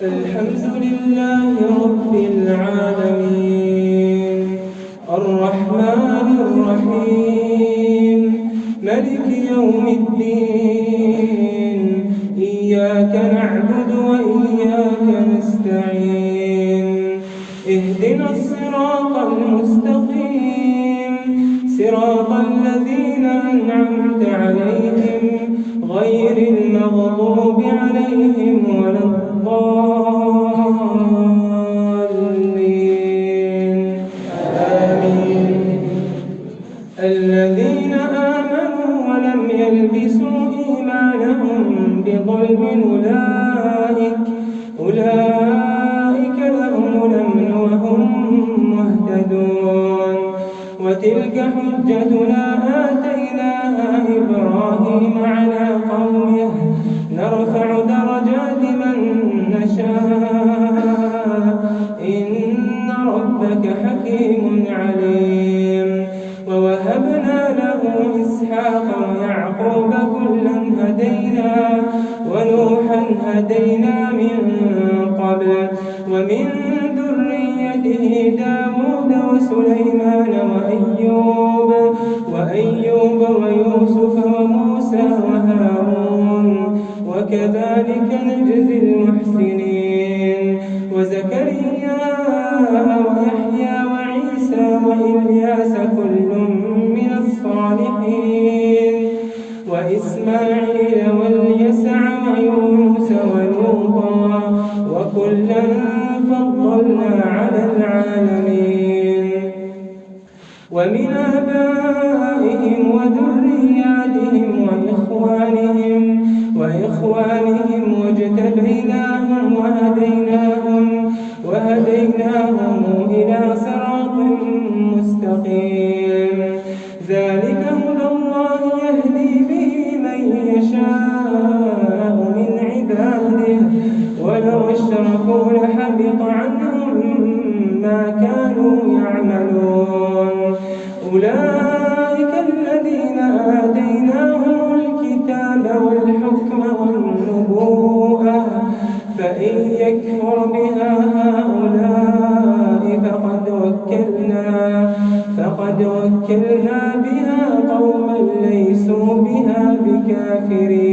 الحمد لله رب العالمين الرحمن الرحيم ملك يوم الدين إياك نعبد وإياك نستعين اهدنا الصراط المستقيم صراط الذين أنعمت عليهم غير المغضوب عليهم ولا الضالين آمين. الذين آمنوا ولم يلبسوا إيمانهم بظلم أولئك لهم الأمن وهم مهتدون وتلك حجتنا آتيناها إبراهيم على قومه نرفع درجات من نشاء إن ربك حكيم عليم. ووهبنا له إسحاق ويعقوب كلا هدينا ونوحا هدينا من قبل ومن ذريته داود وسليمان وأيوب ويوسف وموسى وهارون وكذلك نجزي المحسنين وزكريا ويحيى وعيسى وإلياس كل من الصالحين وإسماعيل واليسع ويونس ولوطا وكلا فضلنا على العالمين. ومن آبائهم وذرياتهم وإخوانهم واجتبيناهم وهديناهم إلى صراط مستقيم. ذلك هدى الله يهدي به من يشاء من عباده ولو اشركوا لحبط عنهم ما كانوا يعملون. أولئك الذين آتيناهم الكتاب والحكم والنبوءة فإن يكفر بها هؤلاء فقد وكلنا بها قوما ليسوا بها بكافرين.